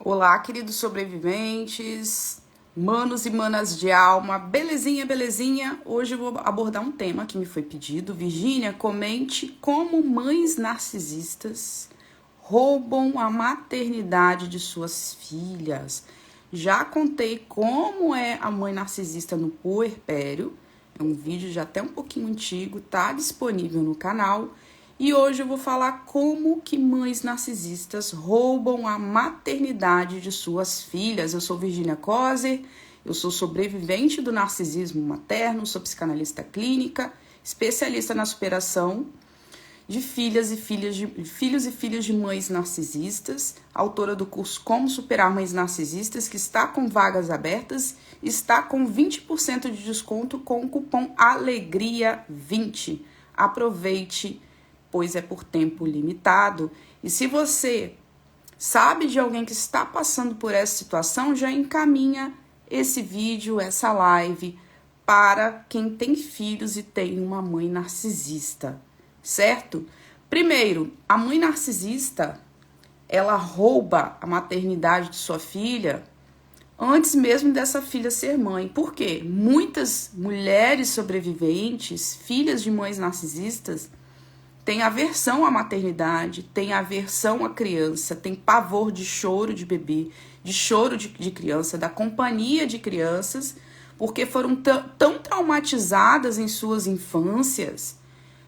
Olá, queridos sobreviventes, manos e manas de alma, belezinha, belezinha? Hoje eu vou abordar um tema que me foi pedido. Virgínia, comente como mães narcisistas roubam a maternidade de suas filhas. Já contei como é a mãe narcisista no puerpério. É um vídeo já até um pouquinho antigo, tá disponível no canal. E hoje eu vou falar como que mães narcisistas roubam a maternidade de suas filhas. Eu sou Virgínia Kozer, eu sou sobrevivente do narcisismo materno, sou psicanalista clínica, especialista na superação de filhos e filhas de mães narcisistas, autora do curso Como Superar Mães Narcisistas, que está com vagas abertas, está com 20% de desconto com o cupom ALEGRIA20. Aproveite, pois é por tempo limitado. E se você sabe de alguém que está passando por essa situação, já encaminha esse vídeo, essa live, para quem tem filhos e tem uma mãe narcisista, certo? Primeiro, a mãe narcisista, ela rouba a maternidade de sua filha antes mesmo dessa filha ser mãe. Por quê? Muitas mulheres sobreviventes, filhas de mães narcisistas, tem aversão à maternidade, tem aversão à criança, tem pavor de choro de bebê, de choro de criança, da companhia de crianças, porque foram tão traumatizadas em suas infâncias,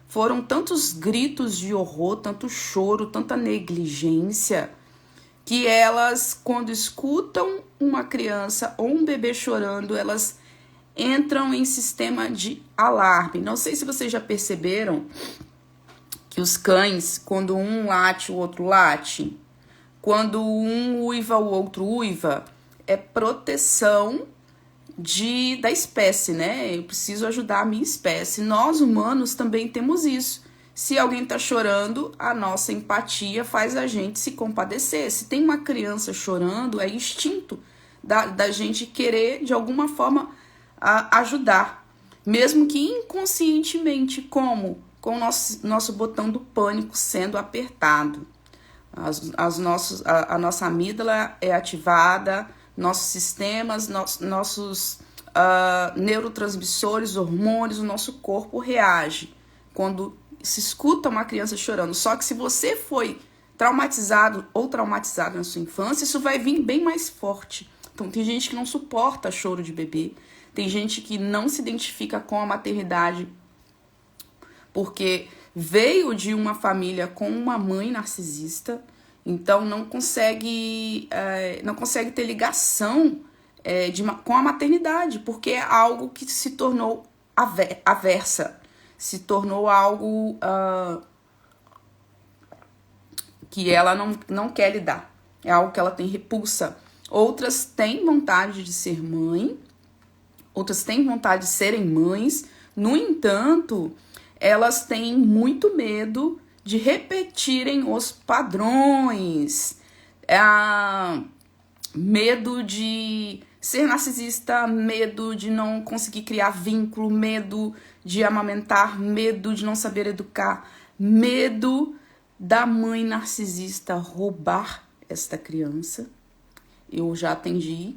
foram tantos gritos de horror, tanto choro, tanta negligência, que elas, quando escutam uma criança ou um bebê chorando, elas entram em sistema de alarme. Não sei se vocês já perceberam que os cães, quando um late, o outro late. Quando um uiva, o outro uiva. É proteção da espécie, né? Eu preciso ajudar a minha espécie. Nós, humanos, também temos isso. Se alguém tá chorando, a nossa empatia faz a gente se compadecer. Se tem uma criança chorando, é instinto da gente querer, de alguma forma, ajudar. Mesmo que inconscientemente, como? Com o nosso botão do pânico sendo apertado. A nossa amígdala é ativada, nossos sistemas, nossos neurotransmissores, hormônios, o nosso corpo reage quando se escuta uma criança chorando. Só que se você foi traumatizado ou traumatizada na sua infância, isso vai vir bem mais forte. Então tem gente que não suporta choro de bebê, tem gente que não se identifica com a maternidade porque veio de uma família com uma mãe narcisista, então não consegue ter ligação com a maternidade, porque é algo que se tornou aversa, se tornou algo que ela não quer lidar, é algo que ela tem repulsa. Outras têm vontade de ser mãe, outras têm vontade de serem mães, no entanto, elas têm muito medo de repetirem os padrões, medo de ser narcisista, medo de não conseguir criar vínculo, medo de amamentar, medo de não saber educar, medo da mãe narcisista roubar esta criança. Eu já atendi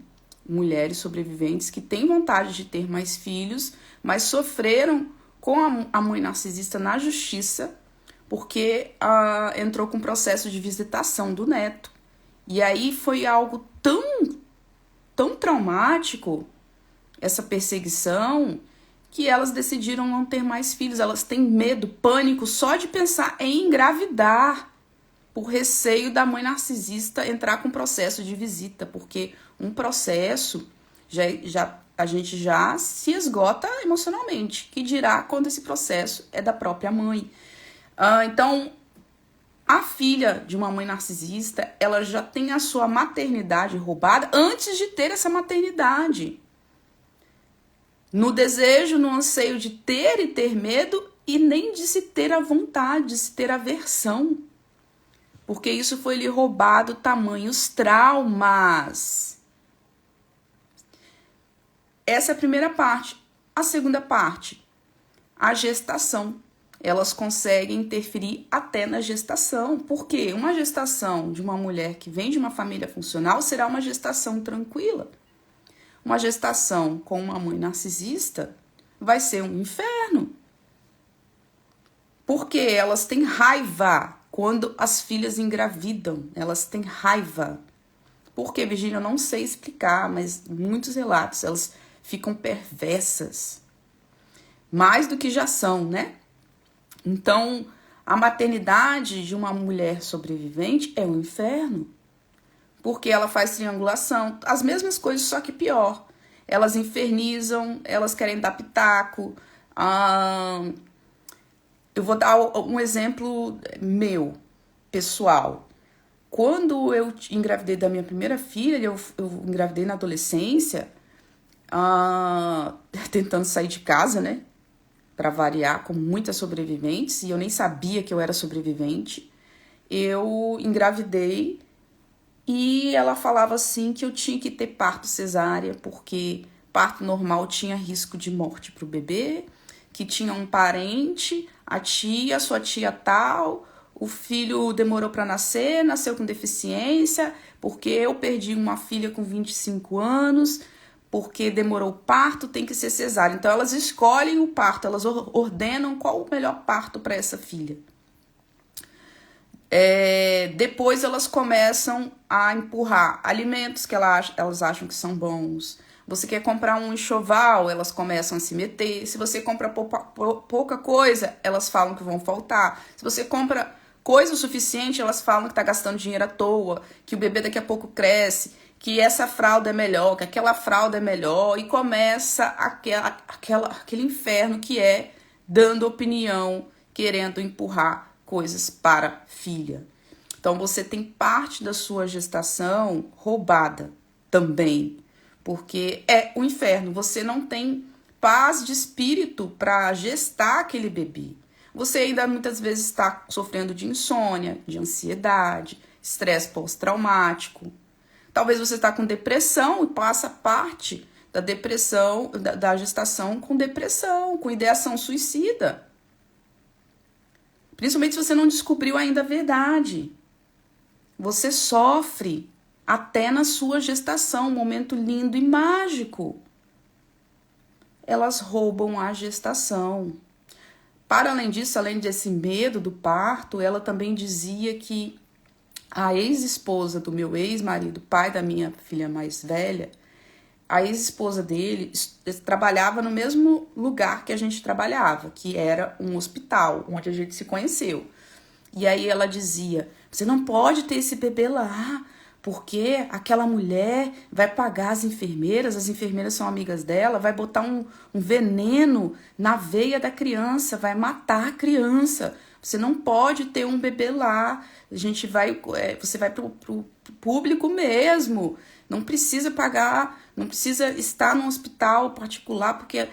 mulheres sobreviventes que têm vontade de ter mais filhos, mas sofreram com a mãe narcisista na justiça, porque entrou com processo de visitação do neto. E aí foi algo tão traumático, essa perseguição, que elas decidiram não ter mais filhos. Elas têm medo, pânico, só de pensar em engravidar, por receio da mãe narcisista entrar com processo de visita, porque um processo a gente já se esgota emocionalmente, que dirá quando esse processo é da própria mãe. Então, a filha de uma mãe narcisista, ela já tem a sua maternidade roubada antes de ter essa maternidade. No desejo, no anseio de ter e ter medo, e nem de se ter a vontade, de se ter aversão. Porque isso foi lhe roubado tamanhos traumas. Essa é a primeira parte. A segunda parte, a gestação. elas conseguem interferir até na gestação. Por quê? Uma gestação de uma mulher que vem de uma família funcional será uma gestação tranquila. Uma gestação com uma mãe narcisista vai ser um inferno. Porque elas têm raiva quando as filhas engravidam. Elas têm raiva. Porque, Virgínia, eu não sei explicar, mas muitos relatos, elas ficam perversas. Mais do que já são, né? Então, a maternidade de uma mulher sobrevivente é um inferno. Porque ela faz triangulação, as mesmas coisas, só que pior. Elas infernizam, elas querem dar pitaco. Eu vou dar um exemplo meu, pessoal. Quando eu engravidei da minha primeira filha, eu engravidei na adolescência, tentando sair de casa, né? Para variar, com muitas sobreviventes, e eu nem sabia que eu era sobrevivente. Eu engravidei e ela falava assim que eu tinha que ter parto cesárea, porque parto normal tinha risco de morte para o bebê, que tinha um parente, a tia, sua tia tal, o filho demorou para nascer, nasceu com deficiência, porque eu perdi uma filha com 25 anos, porque demorou o parto, tem que ser cesárea. Então elas escolhem o parto, elas ordenam qual o melhor parto para essa filha. Depois elas começam a empurrar alimentos que elas acham que são bons. Você quer comprar um enxoval, elas começam a se meter. Se você compra pouca coisa, elas falam que vão faltar. Se você compra coisa o suficiente, elas falam que tá gastando dinheiro à toa, que o bebê daqui a pouco cresce, que essa fralda é melhor, que aquela fralda é melhor. E começa aquele inferno que é dando opinião, querendo empurrar coisas para a filha. Então você tem parte da sua gestação roubada também, porque é o inferno. Você não tem paz de espírito para gestar aquele bebê. Você ainda muitas vezes está sofrendo de insônia, de ansiedade, estresse pós-traumático. Talvez você está com depressão e passa parte da depressão, da gestação com depressão, com ideação suicida. Principalmente se você não descobriu ainda a verdade. Você sofre até na sua gestação, um momento lindo e mágico. Elas roubam a gestação. Para além disso, além desse medo do parto, ela também dizia que a ex-esposa do meu ex-marido, pai da minha filha mais velha, a ex-esposa dele trabalhava no mesmo lugar que a gente trabalhava, que era um hospital, onde a gente se conheceu. E aí ela dizia, você não pode ter esse bebê lá, porque aquela mulher vai pagar as enfermeiras são amigas dela, vai botar um veneno na veia da criança, vai matar a criança. Você não pode ter um bebê lá, você vai pro público mesmo, não precisa pagar, não precisa estar num hospital particular, porque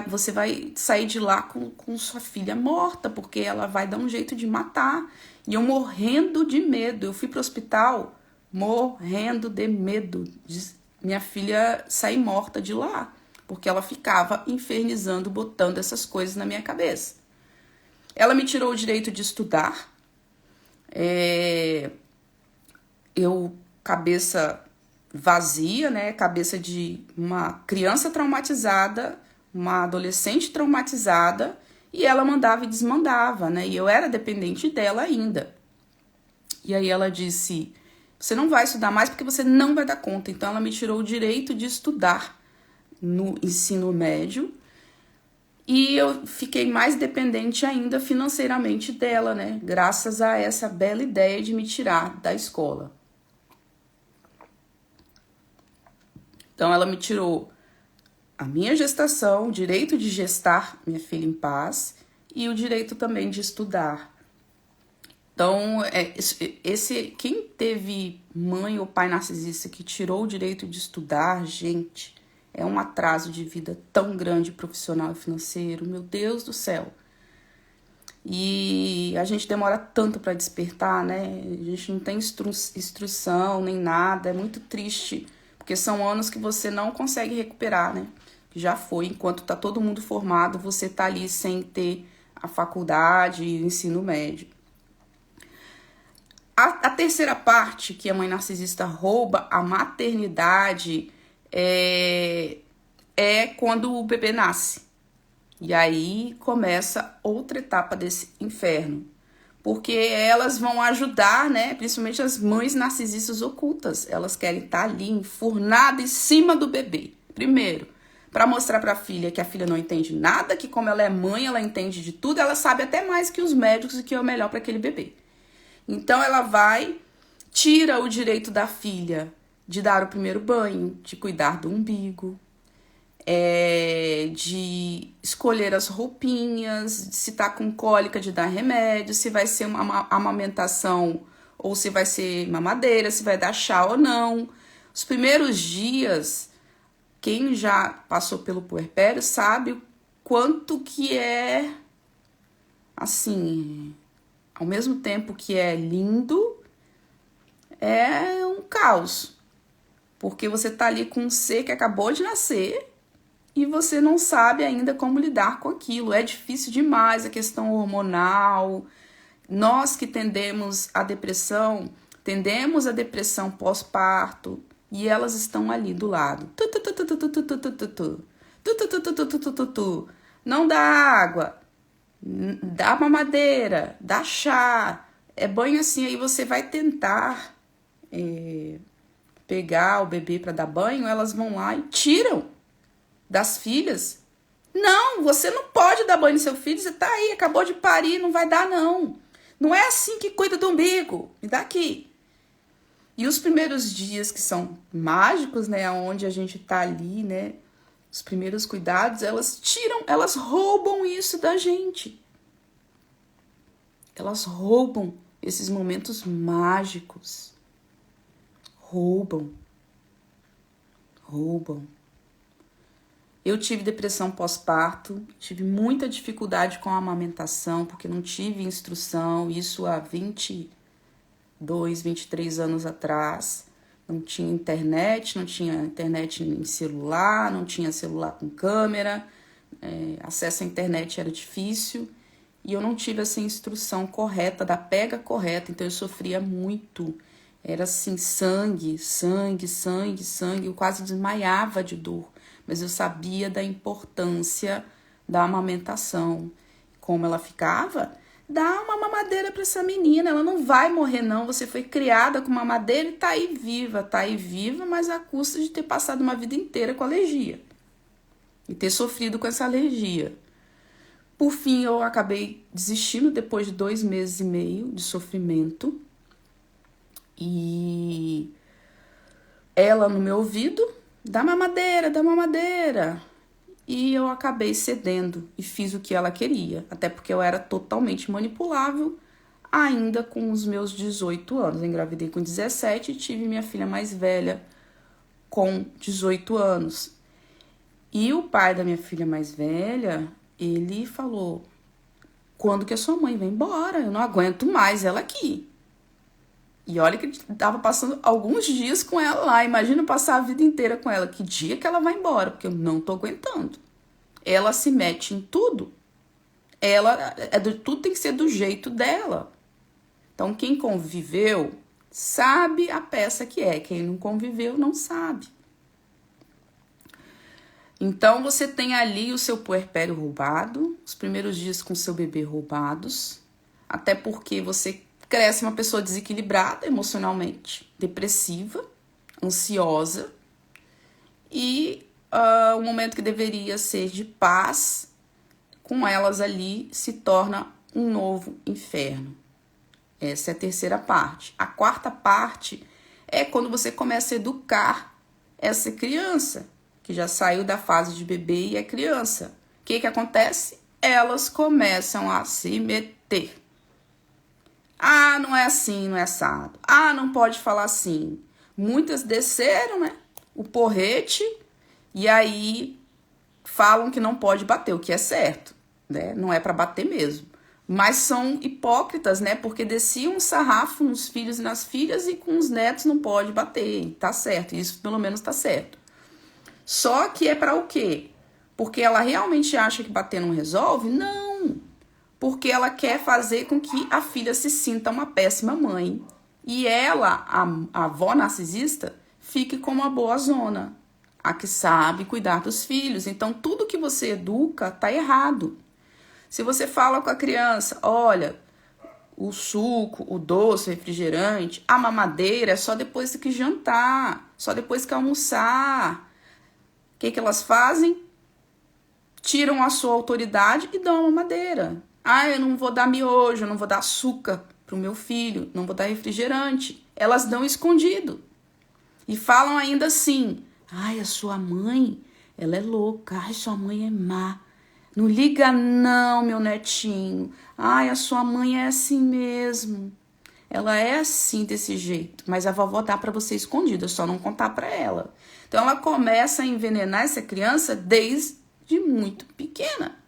você vai sair de lá com sua filha morta, porque ela vai dar um jeito de matar. E eu morrendo de medo, eu fui pro hospital morrendo de medo de minha filha sair morta de lá, porque ela ficava infernizando, botando essas coisas na minha cabeça. Ela me tirou o direito de estudar. Eu, cabeça vazia, né? Cabeça de uma criança traumatizada, uma adolescente traumatizada, e ela mandava e desmandava, né? E eu era dependente dela ainda. E aí ela disse, você não vai estudar mais porque você não vai dar conta. Então ela me tirou o direito de estudar no ensino médio. E eu fiquei mais dependente ainda financeiramente dela, né? Graças a essa bela ideia de me tirar da escola. Então ela me tirou a minha gestação, o direito de gestar minha filha em paz e o direito também de estudar. Então, quem teve mãe ou pai narcisista que tirou o direito de estudar, gente, é um atraso de vida tão grande, profissional e financeiro, meu Deus do céu. E a gente demora tanto para despertar, né? A gente não tem instrução nem nada, é muito triste, porque são anos que você não consegue recuperar, né? Já foi, enquanto tá todo mundo formado, você tá ali sem ter a faculdade e o ensino médio. A terceira parte, que a mãe narcisista rouba a maternidade, é quando o bebê nasce. E aí começa outra etapa desse inferno. Porque elas vão ajudar, né? Principalmente as mães narcisistas ocultas. Elas querem estar ali enfurnadas em cima do bebê. Primeiro, para mostrar para a filha que a filha não entende nada, que como ela é mãe, ela entende de tudo, ela sabe até mais que os médicos e que é o melhor para aquele bebê. Então ela vai, tira o direito da filha de dar o primeiro banho, de cuidar do umbigo, de escolher as roupinhas, se tá com cólica de dar remédio, se vai ser uma amamentação ou se vai ser mamadeira, se vai dar chá ou não. Os primeiros dias, quem já passou pelo puerpério sabe o quanto que é, assim, ao mesmo tempo que é lindo, é um caos. Porque você tá ali com um ser que acabou de nascer e você não sabe ainda como lidar com aquilo. É difícil demais a questão hormonal. Nós que tendemos à depressão pós-parto e elas estão ali do lado. Não dá água, dá mamadeira, dá chá, é banho assim. Aí você vai tentar pegar o bebê para dar banho, elas vão lá e tiram das filhas. Não, você não pode dar banho no seu filho, você tá aí, acabou de parir, não vai dar não. Não é assim que cuida do umbigo, me dá aqui. E os primeiros dias que são mágicos, né, onde a gente tá ali, né, os primeiros cuidados, elas roubam isso da gente. Elas roubam esses momentos mágicos. Roubam. Eu tive depressão pós-parto, tive muita dificuldade com a amamentação, porque não tive instrução, isso há 22, 23 anos atrás. Não tinha internet em celular, não tinha celular com câmera, acesso à internet era difícil e eu não tive essa instrução correta, da pega correta, então eu sofria muito. Era assim, sangue, eu quase desmaiava de dor, mas eu sabia da importância da amamentação. Como ela ficava? Dá uma mamadeira para essa menina, ela não vai morrer não, você foi criada com mamadeira e tá aí viva, mas à custa de ter passado uma vida inteira com alergia e ter sofrido com essa alergia. Por fim, eu acabei desistindo depois de 2 meses e meio de sofrimento. E ela no meu ouvido, dá mamadeira. E eu acabei cedendo e fiz o que ela queria. Até porque eu era totalmente manipulável, ainda com os meus 18 anos. Eu engravidei com 17 e tive minha filha mais velha com 18 anos. E o pai da minha filha mais velha, ele falou: quando que a sua mãe vai embora? Eu não aguento mais ela aqui. E olha que ele tava passando alguns dias com ela lá. Imagina passar a vida inteira com ela. Que dia que ela vai embora? Porque eu não tô aguentando. Ela se mete em tudo. Tudo tem que ser do jeito dela. Então, quem conviveu sabe a peça que é. Quem não conviveu não sabe. Então, você tem ali o seu puerpério roubado. Os primeiros dias com o seu bebê roubados. Até porque você cresce uma pessoa desequilibrada emocionalmente, depressiva, ansiosa, e o momento que deveria ser de paz, com elas ali, se torna um novo inferno. Essa é a terceira parte. A quarta parte é quando você começa a educar essa criança, que já saiu da fase de bebê e é criança. O que acontece? Elas começam a se meter. Ah, não é assim, não é assado. Ah, não pode falar assim. Muitas desceram, né, o porrete e aí falam que não pode bater, o que é certo, né? Não é para bater mesmo. Mas são hipócritas, né? Porque desciam um sarrafo nos filhos e nas filhas e com os netos não pode bater. Tá certo, isso pelo menos tá certo. Só que é para o quê? Porque ela realmente acha que bater não resolve? Não. porque ela quer fazer com que a filha se sinta uma péssima mãe. E ela, a avó narcisista, fique como a boa zona, a que sabe cuidar dos filhos. Então, tudo que você educa tá errado. Se você fala com a criança, olha, o suco, o doce, o refrigerante, a mamadeira é só depois que jantar, só depois que almoçar. O que elas fazem? Tiram a sua autoridade e dão a mamadeira. Ah, eu não vou dar miojo, eu não vou dar açúcar pro meu filho, não vou dar refrigerante. Elas dão escondido. E falam ainda assim, ai, a sua mãe, ela é louca, ai, sua mãe é má. Não liga não, meu netinho. Ai, a sua mãe é assim mesmo. Ela é assim, desse jeito. Mas a vovó dá pra você escondida, só não contar pra ela. Então ela começa a envenenar essa criança desde muito pequena,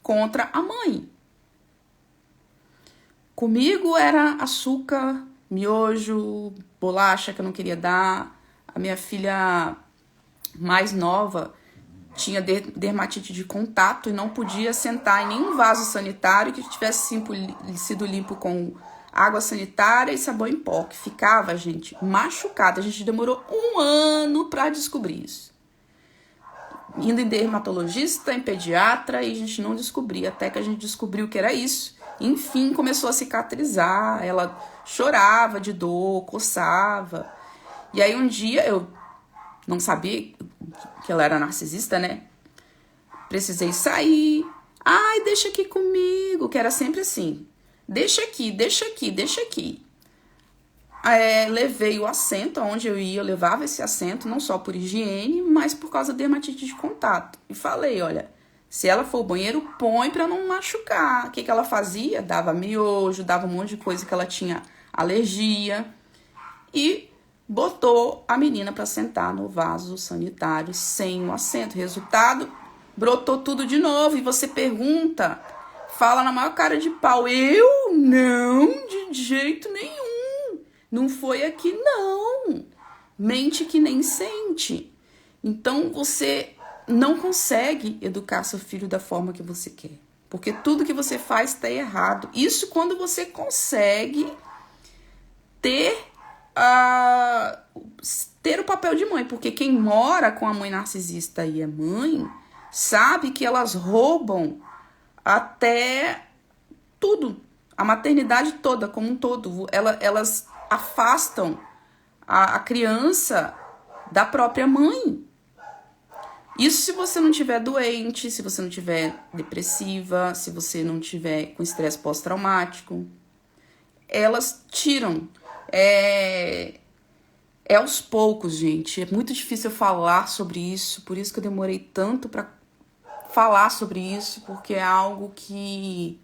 contra a mãe. Comigo era açúcar, miojo, bolacha que eu não queria dar. A minha filha mais nova tinha dermatite de contato e não podia sentar em nenhum vaso sanitário que tivesse sido limpo com água sanitária e sabão em pó, que ficava, gente, machucada. A gente demorou 1 ano para descobrir isso. Indo em dermatologista, em pediatra, e a gente não descobria, até que a gente descobriu que era isso. Enfim, começou a cicatrizar, ela chorava de dor, coçava. E aí um dia eu não sabia que ela era narcisista, né? Precisei sair. Ai, deixa aqui comigo, que era sempre assim. Deixa aqui, deixa aqui, deixa aqui. Levei o assento, aonde eu ia, eu levava esse assento, não só por higiene, mas por causa da dermatite de contato. E falei, olha, se ela for ao banheiro, põe pra não machucar. O que ela fazia? Dava miojo, dava um monte de coisa que ela tinha alergia. E botou a menina pra sentar no vaso sanitário sem o assento. Resultado, brotou tudo de novo. E você pergunta, fala na maior cara de pau, eu? Não, de jeito nenhum. Não foi aqui, não. Mente que nem sente. Então, você não consegue educar seu filho da forma que você quer. Porque tudo que você faz está errado. Isso quando você consegue ter o papel de mãe. Porque quem mora com a mãe narcisista e é mãe, sabe que elas roubam até tudo. A maternidade toda, como um todo. Elas afastam a criança da própria mãe. Isso se você não estiver doente, se você não estiver depressiva, se você não estiver com estresse pós-traumático. Elas tiram. É aos poucos, gente. É muito difícil eu falar sobre isso, por isso que eu demorei tanto para falar sobre isso, porque é algo que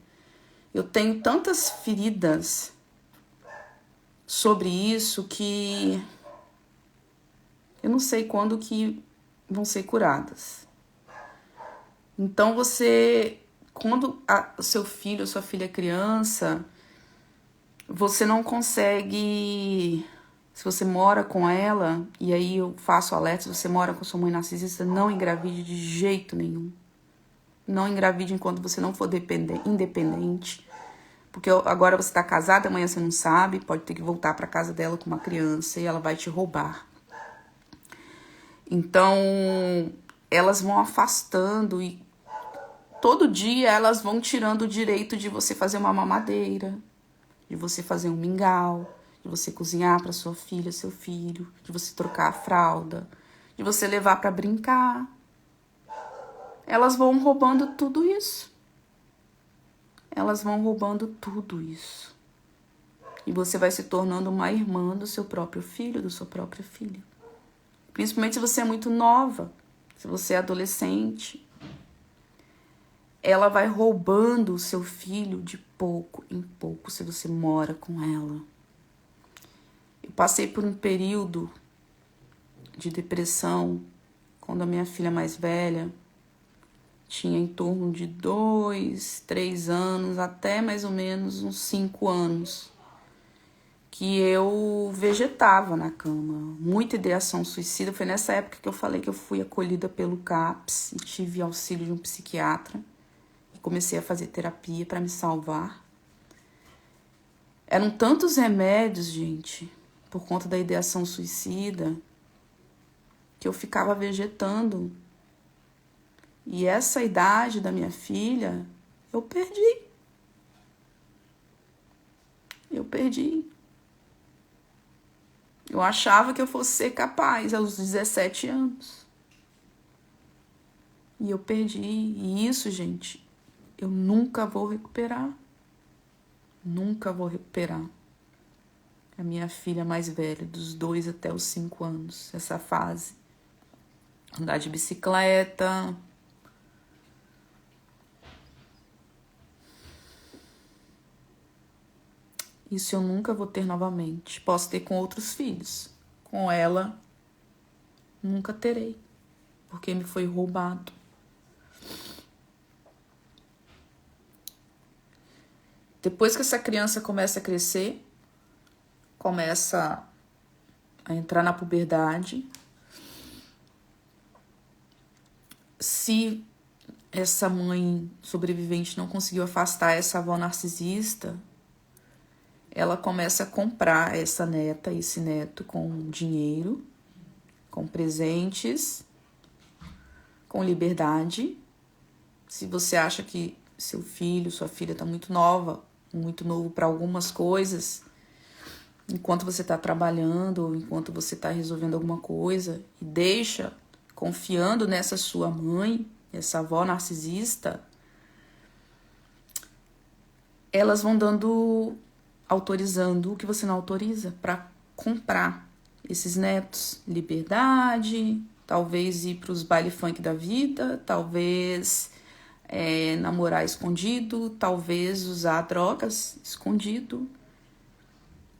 eu tenho tantas feridas sobre isso que eu não sei quando que vão ser curadas. Então quando o seu filho ou sua filha é criança, você não consegue, se você mora com ela, e aí eu faço alerta, se você mora com sua mãe narcisista, não engravide de jeito nenhum. Não engravide enquanto você não for independente. Porque agora você tá casada, amanhã você não sabe, pode ter que voltar para casa dela com uma criança e ela vai te roubar. Então, elas vão afastando e todo dia elas vão tirando o direito de você fazer uma mamadeira, de você fazer um mingau, de você cozinhar para sua filha, seu filho, de você trocar a fralda, de você levar para brincar. Elas vão roubando tudo isso. Elas vão roubando tudo isso. E você vai se tornando uma irmã do seu próprio filho, da sua própria filha. Principalmente se você é muito nova, se você é adolescente. Ela vai roubando o seu filho de pouco em pouco, se você mora com ela. Eu passei por um período de depressão, quando a minha filha mais velha tinha em torno de 2, 3 anos, até mais ou menos uns 5 anos, que eu vegetava na cama. Muita ideação suicida. Foi nessa época que eu falei que eu fui acolhida pelo CAPS e tive auxílio de um psiquiatra. E comecei a fazer terapia para me salvar. Eram tantos remédios, gente, por conta da ideação suicida, que eu ficava vegetando. E essa idade da minha filha, eu perdi. Eu achava que eu fosse ser capaz aos 17 anos. E eu perdi. E isso, gente, eu nunca vou recuperar. Nunca vou recuperar. A minha filha mais velha, dos 2 até os 5 anos, essa fase. Andar de bicicleta. Isso eu nunca vou ter novamente. Posso ter com outros filhos. Com ela, nunca terei. Porque me foi roubado. Depois que essa criança começa a crescer, começa a entrar na puberdade, se essa mãe sobrevivente não conseguiu afastar essa avó narcisista, ela começa a comprar essa neta, esse neto com dinheiro, com presentes, com liberdade. Se você acha que seu filho, sua filha está muito novo para algumas coisas, enquanto você está trabalhando ou enquanto você está resolvendo alguma coisa, e deixa confiando nessa sua mãe, essa avó narcisista, elas vão autorizando o que você não autoriza para comprar esses netos. Liberdade, talvez ir para os baile funk da vida, talvez namorar escondido, talvez usar drogas escondido,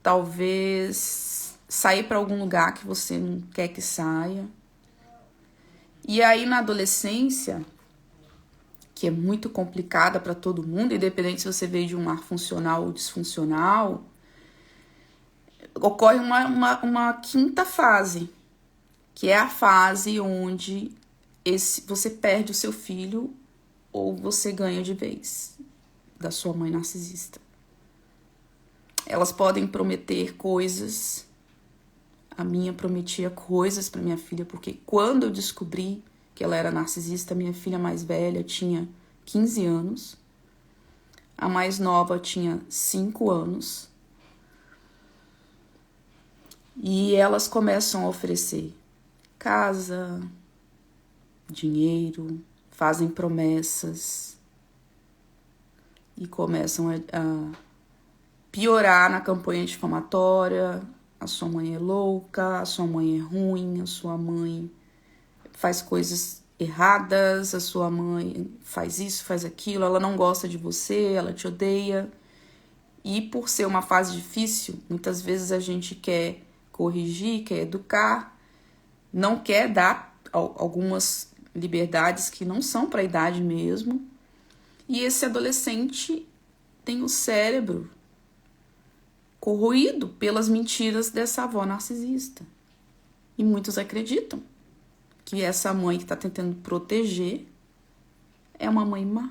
talvez sair para algum lugar que você não quer que saia. E aí na adolescência, que é muito complicada para todo mundo, independente se você veio de um lar funcional ou disfuncional, ocorre uma quinta fase, que é a fase onde você perde o seu filho ou você ganha de vez da sua mãe narcisista. Elas podem prometer coisas. A minha prometia coisas para minha filha, porque quando eu descobri que ela era narcisista, minha filha mais velha tinha 15 anos, a mais nova tinha 5 anos, e elas começam a oferecer casa, dinheiro, fazem promessas e começam a piorar na campanha difamatória. A sua mãe é louca, a sua mãe é ruim, a sua mãe faz coisas erradas, a sua mãe faz isso, faz aquilo, ela não gosta de você, ela te odeia. E por ser uma fase difícil, muitas vezes a gente quer corrigir, quer educar, não quer dar algumas liberdades que não são para a idade mesmo. E esse adolescente tem o cérebro corroído pelas mentiras dessa avó narcisista. E muitos acreditam que essa mãe que está tentando proteger é uma mãe má.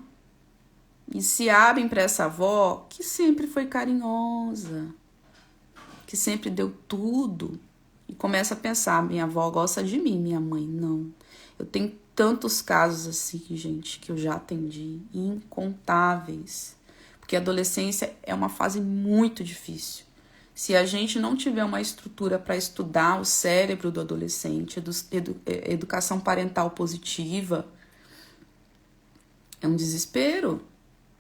E se abrem para essa avó que sempre foi carinhosa, que sempre deu tudo. E começa a pensar, minha avó gosta de mim, minha mãe não. Eu tenho tantos casos assim, gente, que eu já atendi, incontáveis. Porque a adolescência é uma fase muito difícil. Se a gente não tiver uma estrutura para estudar o cérebro do adolescente, educação parental positiva, é um desespero.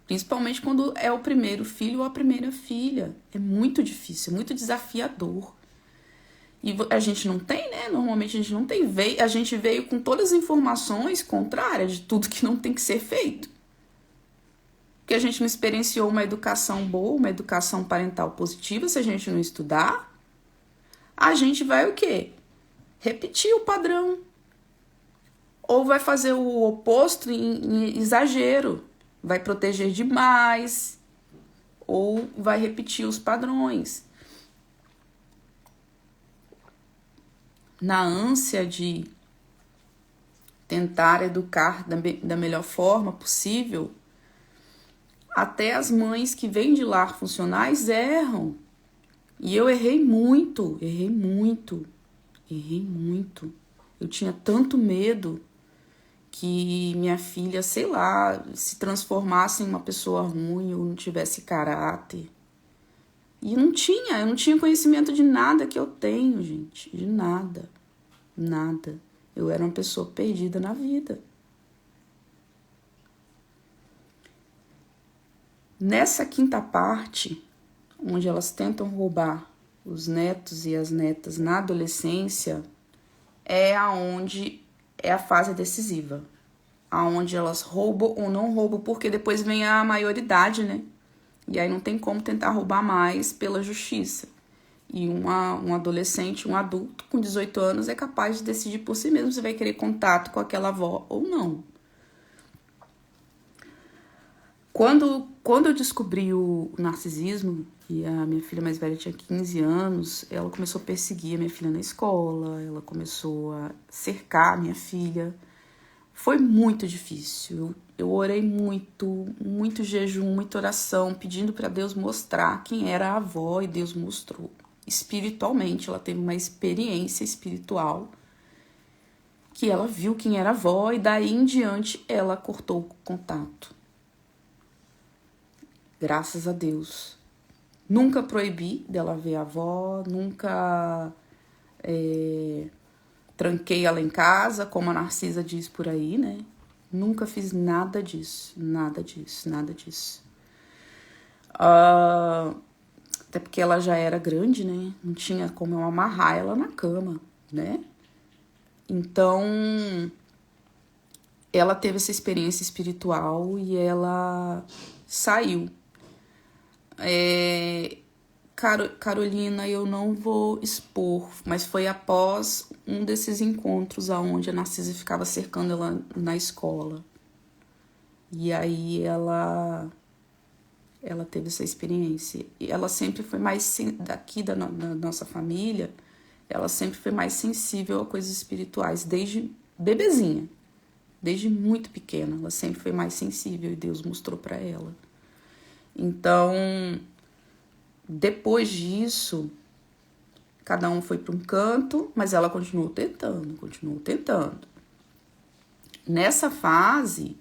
Principalmente quando é o primeiro filho ou a primeira filha. É muito difícil, é muito desafiador. E a gente não tem, né? Normalmente a gente não tem. A gente veio com todas as informações contrárias de tudo que não tem que ser feito. Porque a gente não experienciou uma educação boa, uma educação parental positiva. Se a gente não estudar, a gente vai o quê? Repetir o padrão. Ou vai fazer o oposto em exagero. Vai proteger demais. Ou vai repetir os padrões. Na ânsia de tentar educar da melhor forma possível, Até as mães que vêm de lar funcionais erram. E eu errei muito, errei muito, errei muito. Eu tinha tanto medo que minha filha, sei lá, se transformasse em uma pessoa ruim ou não tivesse caráter. E eu não tinha conhecimento de nada que eu tenho, gente, de nada, nada. Eu era uma pessoa perdida na vida. Nessa quinta parte, onde elas tentam roubar os netos e as netas na adolescência, é aonde é a fase decisiva. Aonde elas roubam ou não roubam, porque depois vem a maioridade, né? E aí não tem como tentar roubar mais pela justiça. E um adolescente, um adulto com 18 anos é capaz de decidir por si mesmo se vai querer contato com aquela avó ou não. Quando eu descobri o narcisismo, e a minha filha mais velha tinha 15 anos, ela começou a perseguir a minha filha na escola, ela começou a cercar a minha filha. Foi muito difícil. Eu orei muito, muito jejum, muita oração, pedindo para Deus mostrar quem era a avó, e Deus mostrou. Espiritualmente, ela teve uma experiência espiritual que ela viu quem era a avó e daí em diante ela cortou o contato. Graças a Deus. Nunca proibi dela ver a avó, nunca tranquei ela em casa, como a Narcisa diz por aí, né? Nunca fiz nada disso, nada disso, nada disso. Até porque ela já era grande, né? Não tinha como eu amarrar ela na cama, né? Então, ela teve essa experiência espiritual e ela saiu. Carolina, eu não vou expor, mas foi após um desses encontros aonde a Narcisa ficava cercando ela na escola. E aí ela teve essa experiência. E ela sempre foi mais, daqui da nossa família, ela sempre foi mais sensível a coisas espirituais, desde bebezinha, desde muito pequena, ela sempre foi mais sensível e Deus mostrou para ela. Então, depois disso, cada um foi para um canto, mas ela continuou tentando, continuou tentando. Nessa fase,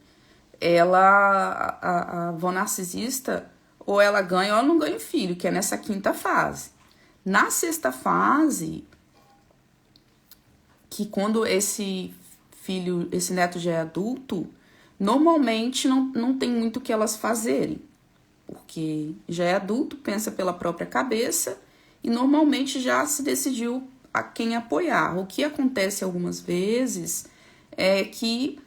a avó narcisista, ou ela ganha ou ela não ganha o filho, que é nessa quinta fase. Na sexta fase, que quando esse neto já é adulto, normalmente não tem muito o que elas fazerem. Porque já é adulto, pensa pela própria cabeça e normalmente já se decidiu a quem apoiar. O que acontece algumas vezes é que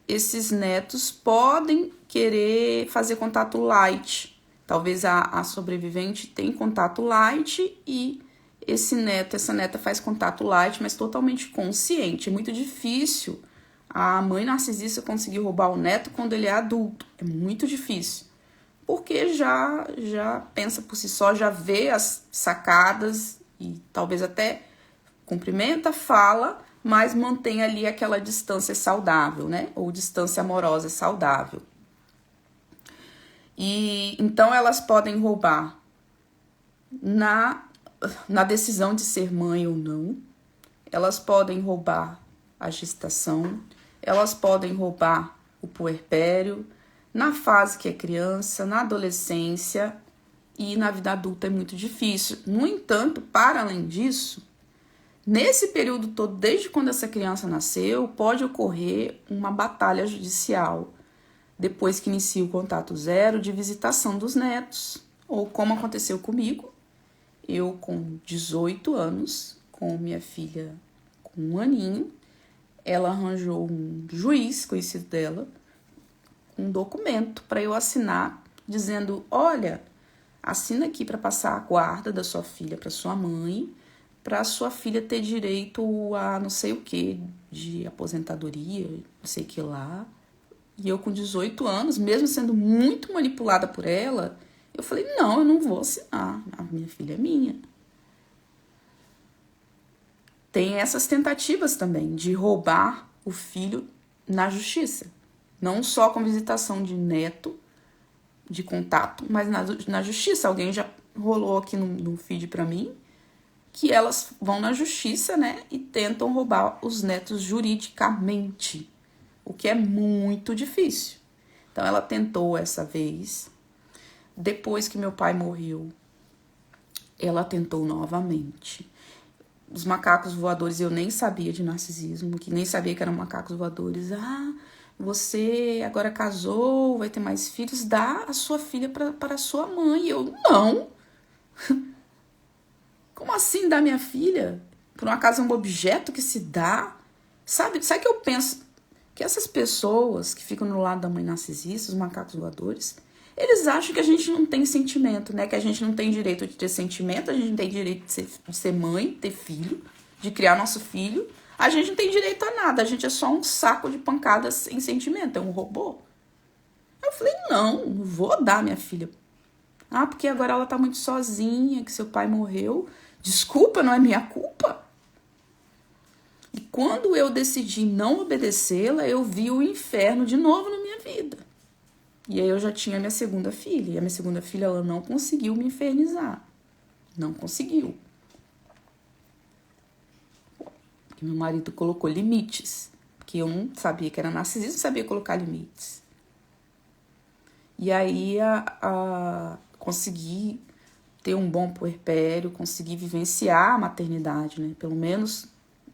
esses netos podem querer fazer contato light. Talvez a sobrevivente tenha contato light e esse neto, essa neta faz contato light, mas totalmente consciente. É muito difícil a mãe narcisista conseguir roubar o neto quando ele é adulto. É muito difícil. Porque já pensa por si só, já vê as sacadas e talvez até cumprimenta, fala, mas mantém ali aquela distância saudável, né? Ou distância amorosa saudável. E então elas podem roubar na decisão de ser mãe ou não, elas podem roubar a gestação, elas podem roubar o puerpério, na fase que é criança, na adolescência e na vida adulta é muito difícil. No entanto, para além disso, nesse período todo, desde quando essa criança nasceu, pode ocorrer uma batalha judicial, depois que inicia o contato zero, de visitação dos netos, ou como aconteceu comigo, eu com 18 anos, com minha filha com 1 aninho, ela arranjou um juiz conhecido dela, um documento para eu assinar, dizendo, olha, assina aqui para passar a guarda da sua filha para sua mãe, para sua filha ter direito a não sei o que, de aposentadoria, não sei o que lá. E eu com 18 anos, mesmo sendo muito manipulada por ela, eu falei, não, eu não vou assinar, a minha filha é minha. Tem essas tentativas também de roubar o filho na justiça. Não só com visitação de neto, de contato, mas na justiça. Alguém já rolou aqui no feed pra mim que elas vão na justiça, né, e tentam roubar os netos juridicamente, o que é muito difícil. Então ela tentou essa vez. Depois que meu pai morreu, ela tentou novamente. Os macacos voadores, eu nem sabia de narcisismo, que nem sabia que eram macacos voadores. Ah, você agora casou, vai ter mais filhos, dá a sua filha para a sua mãe. Eu, não. Como assim dar minha filha? Por um acaso é um objeto que se dá? Sabe que eu penso? Que essas pessoas que ficam no lado da mãe narcisista, os macacos voadores, eles acham que a gente não tem sentimento, né? Que a gente não tem direito de ter sentimento, a gente não tem direito de ser mãe, ter filho, de criar nosso filho. A gente não tem direito a nada, a gente é só um saco de pancadas sem sentimento, é um robô. Eu falei, não vou dar minha filha. Ah, porque agora ela tá muito sozinha, que seu pai morreu. Desculpa, não é minha culpa. E quando eu decidi não obedecê-la, eu vi o inferno de novo na minha vida. E aí eu já tinha minha segunda filha. E a minha segunda filha, ela não conseguiu me infernizar. Não conseguiu. Porque meu marido colocou limites. Porque eu não sabia que era narcisista, não sabia colocar limites. E aí consegui ter um bom puerpério, consegui vivenciar a maternidade, né? Pelo menos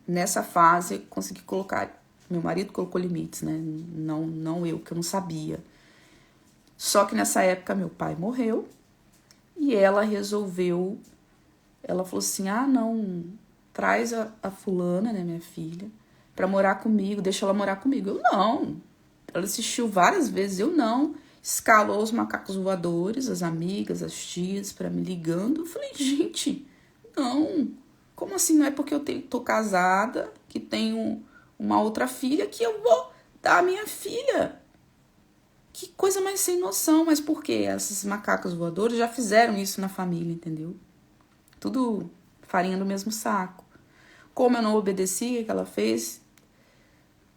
nessa fase consegui colocar. Meu marido colocou limites, né? Não eu, que eu não sabia. Só que nessa época meu pai morreu e ela resolveu. Ela falou assim: ah, não, traz a fulana, né, minha filha, pra morar comigo, deixa ela morar comigo. Eu não. Ela insistiu várias vezes, eu não. Escalou os macacos voadores, as amigas, as tias, pra me ligando. Eu falei, gente, não. Como assim? Não é porque eu tô casada, que tenho uma outra filha, que eu vou dar a minha filha. Que coisa mais sem noção. Mas por quê? Esses macacos voadores já fizeram isso na família, entendeu? Tudo farinha do mesmo saco. Como eu não obedeci, o que ela fez?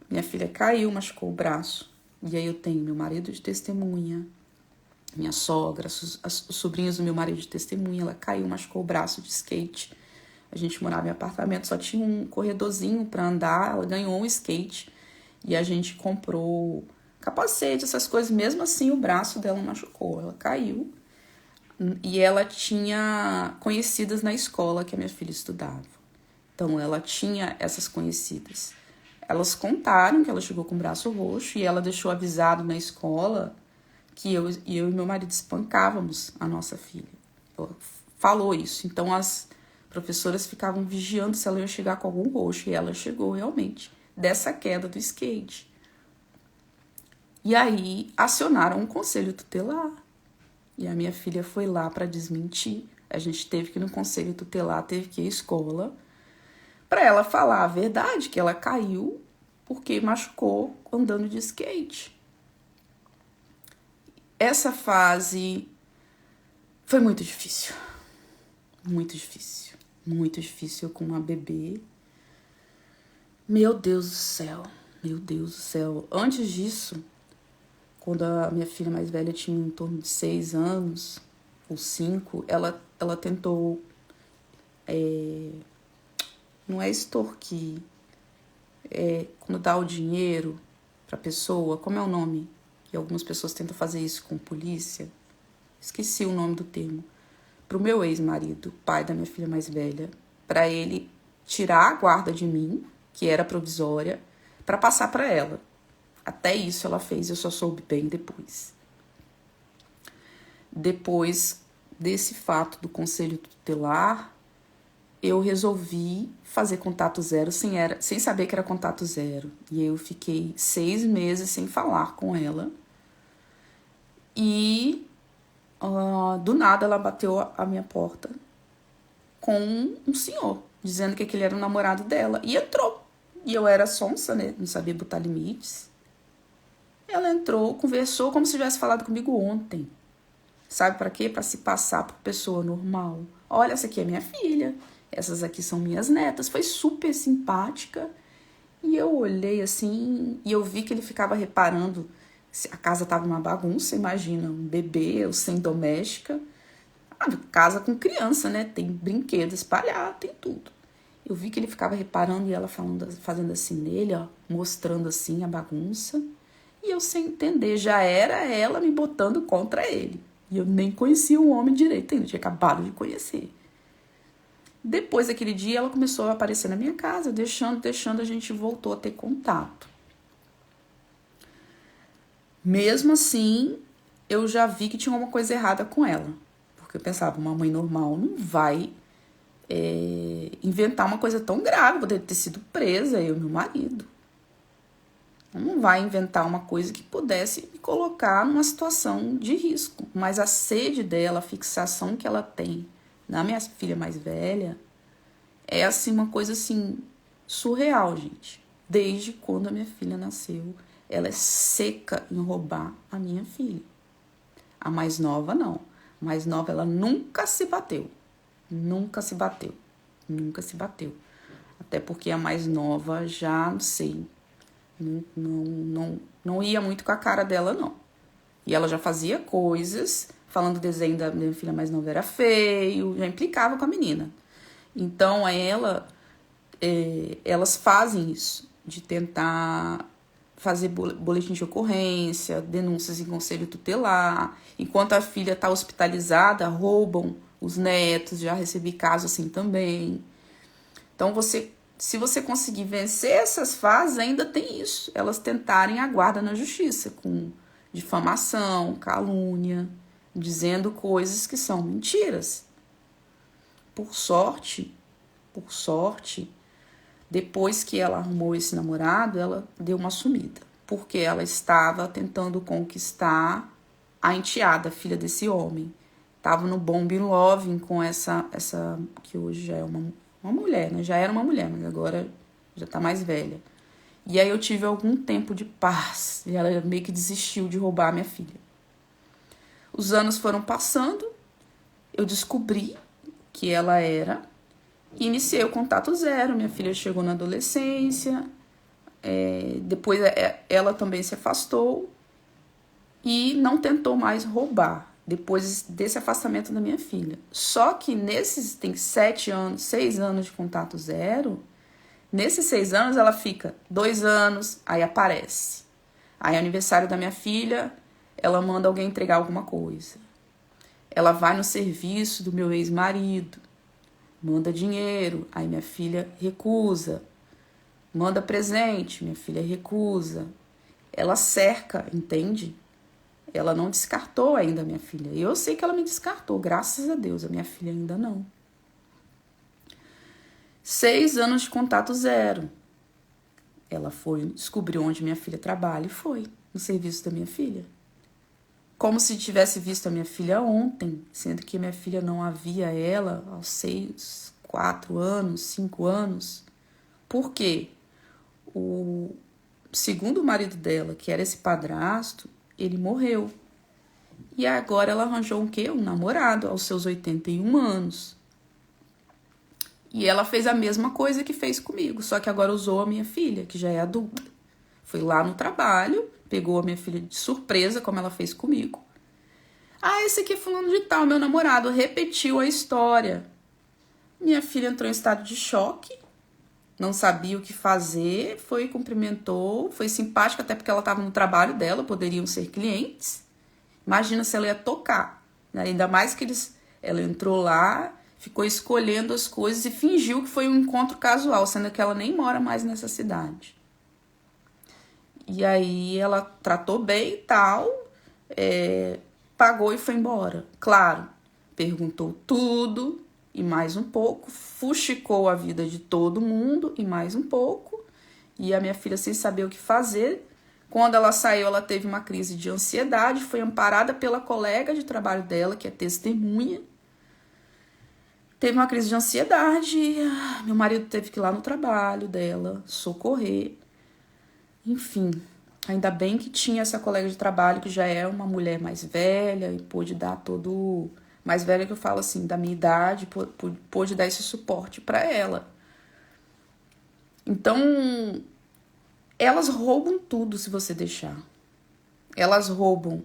Minha filha caiu, machucou o braço. E aí eu tenho meu marido de testemunha, minha sogra, os sobrinhos do meu marido de testemunha. Ela caiu, machucou o braço de skate. A gente morava em apartamento, só tinha um corredorzinho pra andar. Ela ganhou um skate e a gente comprou capacete, essas coisas. Mesmo assim, o braço dela machucou. Ela caiu e ela tinha conhecidas na escola que a minha filha estudava. Então, ela tinha essas conhecidas. Elas contaram que ela chegou com o braço roxo e ela deixou avisado na escola que eu e meu marido espancávamos a nossa filha. Ela falou isso. Então, as professoras ficavam vigiando se ela ia chegar com algum roxo. E ela chegou realmente dessa queda do skate. E aí, acionaram um conselho tutelar. E a minha filha foi lá para desmentir. A gente teve que ir no conselho tutelar, teve que ir à escola para ela falar a verdade, que ela caiu porque machucou andando de skate. Essa fase foi muito difícil. Muito difícil. Muito difícil com uma bebê. Meu Deus do céu. Meu Deus do céu. Antes disso, quando a minha filha mais velha tinha em torno de 6 anos, ou 5, ela tentou... não é extorquir, é quando dá o dinheiro pra pessoa, como é o nome? Que algumas pessoas tentam fazer isso com polícia. Esqueci o nome do termo. Pro meu ex-marido, pai da minha filha mais velha, pra ele tirar a guarda de mim, que era provisória, pra passar pra ela. Até isso ela fez, eu só soube bem depois. Depois desse fato do conselho tutelar, eu resolvi fazer contato zero sem saber que era contato zero. E eu fiquei 6 meses sem falar com ela. E do nada ela bateu a minha porta com um senhor, dizendo que aquele era o namorado dela. E entrou. E eu era sonsa, né? Não sabia botar limites. Ela entrou, conversou como se tivesse falado comigo ontem. Sabe pra quê? Pra se passar por pessoa normal. Olha, essa aqui é minha filha. Essas aqui são minhas netas. Foi super simpática. E eu olhei assim, e eu vi que ele ficava reparando A casa tava uma bagunça, imagina, um bebê, ou sem doméstica. Casa com criança, né? Tem brinquedo espalhado, tem tudo. Eu vi que ele ficava reparando e ela fazendo assim nele, ó, mostrando assim a bagunça. E eu sem entender, já era ela me botando contra ele. E eu nem conhecia o homem direito ainda, tinha acabado de conhecer. Depois daquele dia, ela começou a aparecer na minha casa, deixando, a gente voltou a ter contato. Mesmo assim, eu já vi que tinha alguma coisa errada com ela. Porque eu pensava, uma mãe normal não vai inventar uma coisa tão grave, poderia ter sido presa, eu e meu marido. Não vai inventar uma coisa que pudesse me colocar numa situação de risco. Mas a sede dela, a fixação que ela tem na minha filha mais velha, é assim uma coisa assim surreal, gente. Desde quando a minha filha nasceu, ela é seca em roubar a minha filha. A mais nova, não. A mais nova, ela nunca se bateu. Nunca se bateu. Nunca se bateu. Até porque a mais nova, já não sei, não ia muito com a cara dela, não. E ela já fazia coisas, falando o desenho da minha filha mais nova era feio, já implicava com a menina. Então, elas fazem isso, de tentar fazer boletim de ocorrência, denúncias em conselho tutelar. Enquanto a filha está hospitalizada, roubam os netos, já recebi casos assim também. Então, se você conseguir vencer essas fases, ainda tem isso. Elas tentarem a guarda na justiça, com difamação, calúnia, dizendo coisas que são mentiras. Por sorte, depois que ela arrumou esse namorado, ela deu uma sumida. Porque ela estava tentando conquistar a enteada, a filha desse homem. Estava no bombing loving com essa que hoje já é uma mulher, né? Já era uma mulher, mas agora já tá mais velha. E aí eu tive algum tempo de paz. E ela meio que desistiu de roubar a minha filha. Os anos foram passando. Eu descobri que ela era. E iniciei o contato zero. Minha filha chegou na adolescência. Depois ela também se afastou. E não tentou mais roubar. Depois desse afastamento da minha filha. Só que tem 6 anos de contato zero. Nesses 6 anos ela fica 2 anos, aí aparece. Aí aniversário da minha filha, ela manda alguém entregar alguma coisa. Ela vai no serviço do meu ex-marido, manda dinheiro, aí minha filha recusa. Manda presente, minha filha recusa. Ela cerca, entende? Ela não descartou ainda a minha filha. Eu sei que ela me descartou, graças a Deus. A minha filha ainda não. 6 anos de contato zero. Ela descobriu onde minha filha trabalha e foi no serviço da minha filha. Como se tivesse visto a minha filha ontem, sendo que minha filha não havia ela aos 4 anos, 5 anos. Por quê? O segundo marido dela, que era esse padrasto, ele morreu. E agora ela arranjou um quê? Um namorado aos seus 81 anos. E ela fez a mesma coisa que fez comigo, só que agora usou a minha filha, que já é adulta. Foi lá no trabalho, pegou a minha filha de surpresa, como ela fez comigo. Esse aqui é fulano de tal, meu namorado, repetiu a história. Minha filha entrou em estado de choque, não sabia o que fazer, foi, cumprimentou, foi simpática, até porque ela estava no trabalho dela, poderiam ser clientes. Imagina se ela ia tocar, né? Ainda mais que ela entrou lá, ficou escolhendo as coisas e fingiu que foi um encontro casual, sendo que ela nem mora mais nessa cidade. E aí ela tratou bem e tal, pagou e foi embora. Claro, perguntou tudo e mais um pouco, fuxicou a vida de todo mundo e mais um pouco. E a minha filha, sem saber o que fazer, quando ela saiu, ela teve uma crise de ansiedade, foi amparada pela colega de trabalho dela, que é testemunha. Teve uma crise de ansiedade, meu marido teve que ir lá no trabalho dela, socorrer. Enfim, ainda bem que tinha essa colega de trabalho que já é uma mulher mais velha e pôde dar todo... Mais velha que eu falo assim, da minha idade, pôde dar esse suporte para ela. Então, elas roubam tudo se você deixar. Elas roubam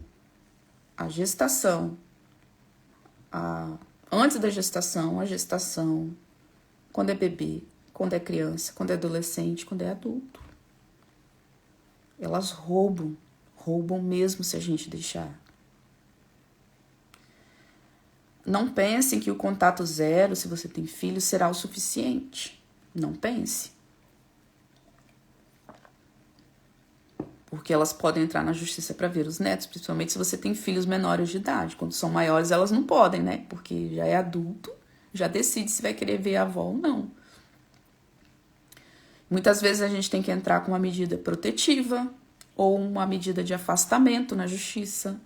a gestação, antes da gestação, a gestação, quando é bebê, quando é criança, quando é adolescente, quando é adulto. Elas roubam mesmo se a gente deixar. Não pensem que o contato zero, se você tem filho, será o suficiente. Não pense. Porque elas podem entrar na justiça para ver os netos, principalmente se você tem filhos menores de idade. Quando são maiores, elas não podem, né? Porque já é adulto, já decide se vai querer ver a avó ou não. Muitas vezes a gente tem que entrar com uma medida protetiva ou uma medida de afastamento na justiça,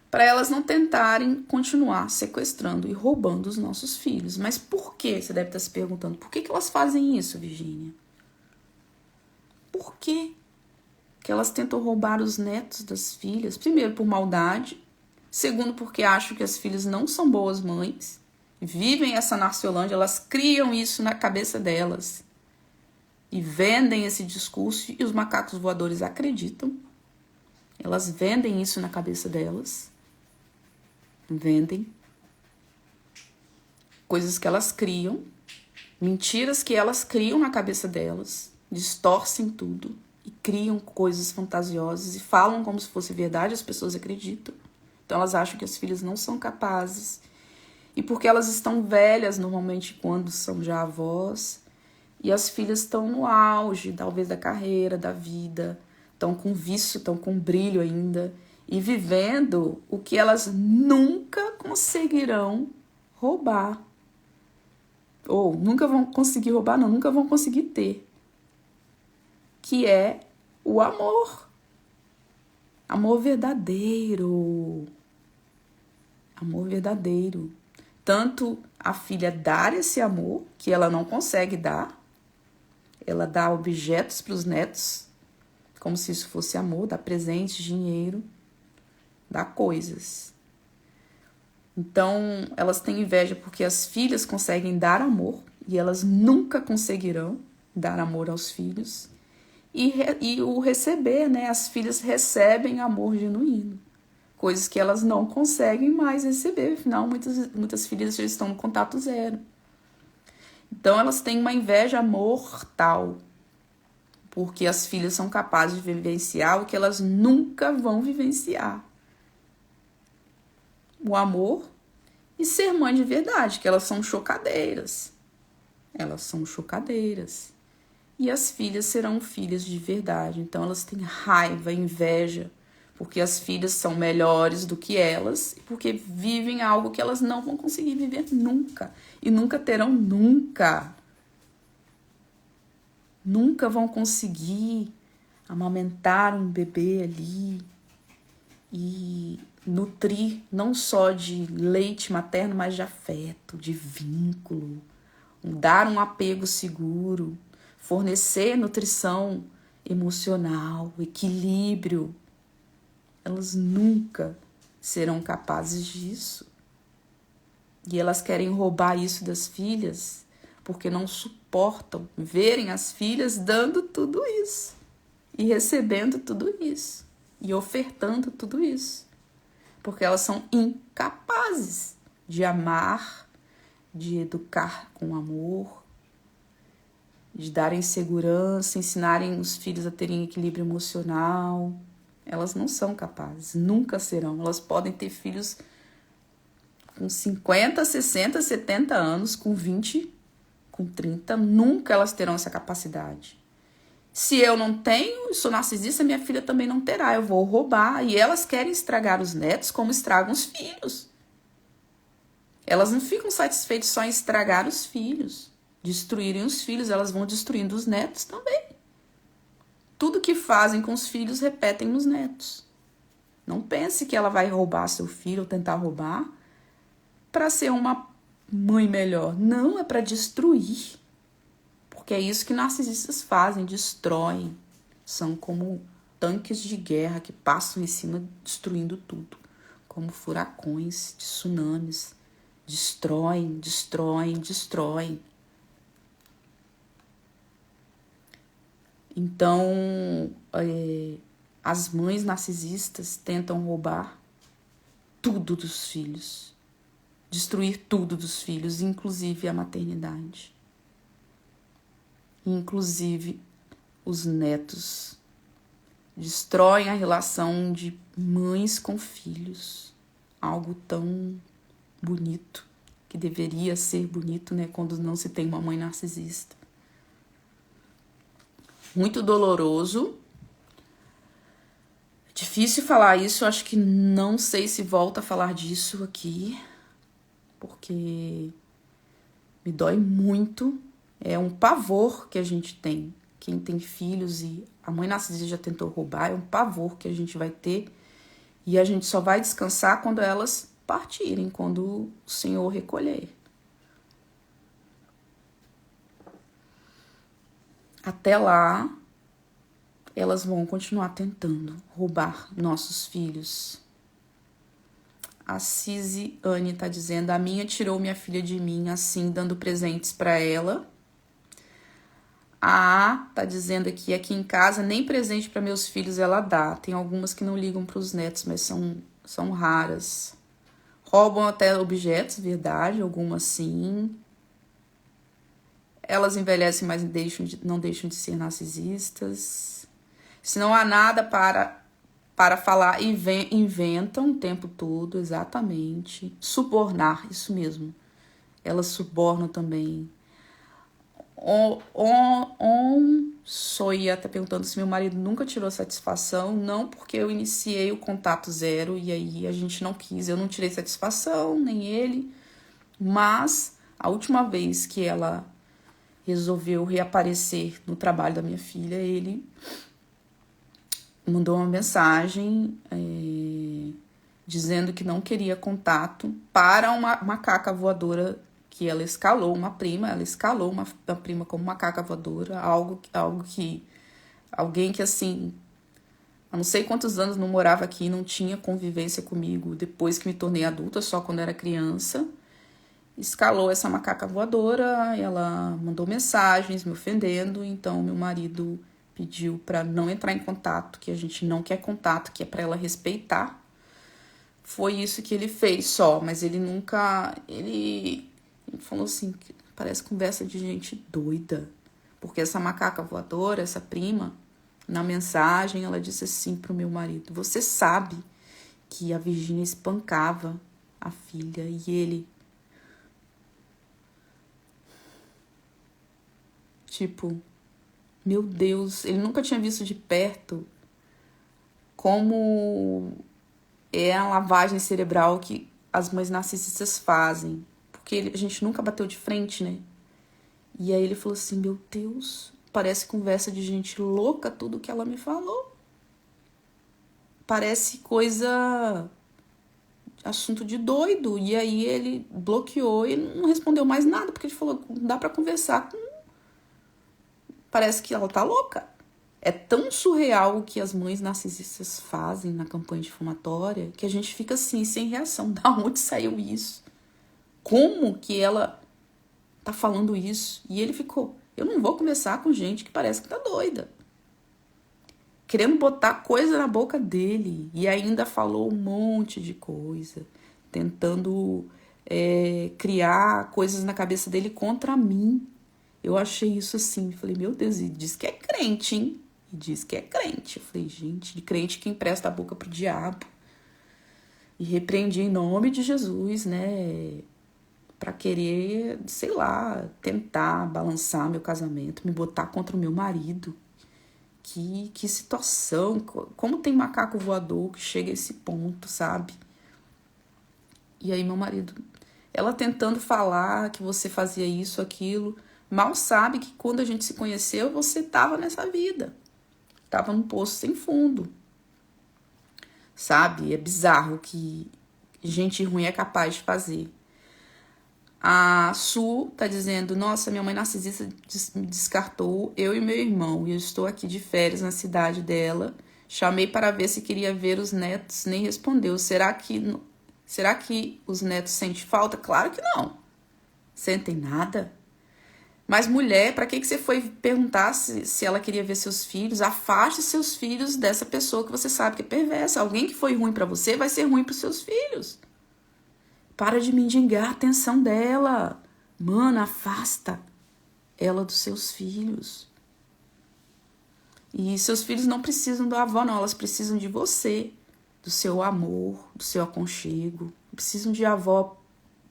para elas não tentarem continuar sequestrando e roubando os nossos filhos. Mas por quê? Você deve estar se perguntando. Por que elas fazem isso, Virgínia? Por quê que elas tentam roubar os netos das filhas? Primeiro, por maldade. Segundo, porque acham que as filhas não são boas mães. Vivem essa Narciolândia, elas criam isso na cabeça delas. E vendem esse discurso e os macacos voadores acreditam. Elas vendem isso na cabeça delas. Vendem. Coisas que elas criam. Mentiras que elas criam na cabeça delas. Distorcem tudo. E criam coisas fantasiosas. E falam como se fosse verdade. As pessoas acreditam. Então elas acham que as filhas não são capazes. E porque elas estão velhas, normalmente quando são já avós. E as filhas estão no auge, talvez, da carreira, da vida. Estão com vício, estão com brilho ainda. E vivendo o que elas nunca conseguirão roubar. Ou nunca vão conseguir roubar, não, nunca vão conseguir ter. Que é o amor. Amor verdadeiro. Amor verdadeiro. Tanto a filha dar esse amor, que ela não consegue dar. Ela dá objetos para os netos, como se isso fosse amor, dá presente, dinheiro, dá coisas. Então, elas têm inveja porque as filhas conseguem dar amor e elas nunca conseguirão dar amor aos filhos. E o receber, né? As filhas recebem amor genuíno, coisas que elas não conseguem mais receber. Afinal, muitas filhas já estão no contato zero. Então, elas têm uma inveja mortal, porque as filhas são capazes de vivenciar o que elas nunca vão vivenciar. O amor e ser mãe de verdade, que elas são chocadeiras. Elas são chocadeiras. E as filhas serão filhas de verdade. Então, elas têm raiva, inveja, porque as filhas são melhores do que elas e porque vivem algo que elas não vão conseguir viver nunca. E nunca terão, nunca. Nunca vão conseguir amamentar um bebê ali e nutrir não só de leite materno, mas de afeto, de vínculo, dar um apego seguro, fornecer nutrição emocional, equilíbrio. Elas nunca serão capazes disso. E elas querem roubar isso das filhas porque não suportam verem as filhas dando tudo isso e recebendo tudo isso e ofertando tudo isso. Porque elas são incapazes de amar, de educar com amor, de darem segurança, ensinarem os filhos a terem equilíbrio emocional. Elas não são capazes, nunca serão. Elas podem ter filhos com 50, 60, 70 anos, com 20, com 30, nunca elas terão essa capacidade. Se eu não tenho, sou narcisista, minha filha também não terá, eu vou roubar. E elas querem estragar os netos como estragam os filhos. Elas não ficam satisfeitas só em estragar os filhos, destruírem os filhos, elas vão destruindo os netos também. Tudo que fazem com os filhos, repetem nos netos. Não pense que ela vai roubar seu filho ou tentar roubar para ser uma mãe melhor. Não, é para destruir. Porque é isso que narcisistas fazem, destroem. São como tanques de guerra que passam em cima destruindo tudo. Como furacões, tsunamis. Destroem, destroem, destroem. Então, As mães narcisistas tentam roubar tudo dos filhos, destruir tudo dos filhos, inclusive a maternidade, inclusive os netos. Destroem a relação de mães com filhos, algo tão bonito, que deveria ser bonito, né, quando não se tem uma mãe narcisista. Muito doloroso. Difícil falar isso, acho que não sei se volto a falar disso aqui, porque me dói muito. É um pavor que a gente tem. Quem tem filhos e a mãe narcisista já tentou roubar, é um pavor que a gente vai ter. E a gente só vai descansar quando elas partirem, quando o Senhor recolher. Até lá, elas vão continuar tentando roubar nossos filhos. A Cise Anne tá dizendo: a minha tirou minha filha de mim, assim, dando presentes para ela. A A tá dizendo aqui em casa, nem presente para meus filhos ela dá. Tem algumas que não ligam para os netos, mas são raras. Roubam até objetos, verdade, algumas sim. Elas envelhecem, mas não deixam de ser narcisistas. Se não há nada para falar, inventam o tempo todo, exatamente. Subornar, isso mesmo. Elas subornam também. Soia tá perguntando se meu marido nunca tirou satisfação. Não, porque eu iniciei o contato zero e aí a gente não quis. Eu não tirei satisfação, nem ele. Mas a última vez que ela resolveu reaparecer no trabalho da minha filha, ele mandou uma mensagem dizendo que não queria contato para uma macaca voadora que ela escalou, ela escalou uma prima como macaca voadora, algo que alguém que assim, há não sei quantos anos não morava aqui, não tinha convivência comigo depois que me tornei adulta, só quando era criança, escalou essa macaca voadora, ela mandou mensagens me ofendendo, então meu marido pediu para não entrar em contato, que a gente não quer contato, que é para ela respeitar. Foi isso que ele fez só, mas ele nunca... Ele falou assim, que parece conversa de gente doida. Porque essa macaca voadora, essa prima, na mensagem, ela disse assim pro meu marido: você sabe que a Virgínia espancava a filha e ele... Tipo, meu Deus, ele nunca tinha visto de perto como é a lavagem cerebral que as mães narcisistas fazem. Porque a gente nunca bateu de frente, né? E aí ele falou assim, meu Deus, parece conversa de gente louca tudo que ela me falou. Parece coisa... assunto de doido. E aí ele bloqueou e não respondeu mais nada, porque ele falou, não dá pra conversar com... Parece que ela tá louca. É tão surreal o que as mães narcisistas fazem na campanha difamatória que a gente fica assim, sem reação. Da onde saiu isso? Como que ela tá falando isso? E ele ficou, eu não vou conversar com gente que parece que tá doida. Querendo botar coisa na boca dele. E ainda falou um monte de coisa. Tentando criar coisas na cabeça dele contra mim. Eu achei isso assim, falei, meu Deus, e diz que é crente, hein? E diz que é crente. Eu falei, gente, de crente que empresta a boca pro diabo. E repreendi em nome de Jesus, né? Pra querer, sei lá, tentar balançar meu casamento, me botar contra o meu marido. Que situação, como tem macaco voador que chega a esse ponto, sabe? E aí meu marido, ela tentando falar que você fazia isso, aquilo... Mal sabe que quando a gente se conheceu, você tava nessa vida. Tava num poço sem fundo. Sabe? É bizarro o que gente ruim é capaz de fazer. A Su tá dizendo, nossa, minha mãe narcisista me descartou, eu e meu irmão, e eu estou aqui de férias na cidade dela. Chamei para ver se queria ver os netos, nem respondeu. Será que os netos sentem falta? Claro que não. Sentem nada. Mas mulher, pra que você foi perguntar se ela queria ver seus filhos? Afaste seus filhos dessa pessoa que você sabe que é perversa. Alguém que foi ruim pra você vai ser ruim pros seus filhos. Para de mendigar a atenção dela. Mano, afasta ela dos seus filhos. E seus filhos não precisam da avó, não. Elas precisam de você, do seu amor, do seu aconchego. Não precisam de avó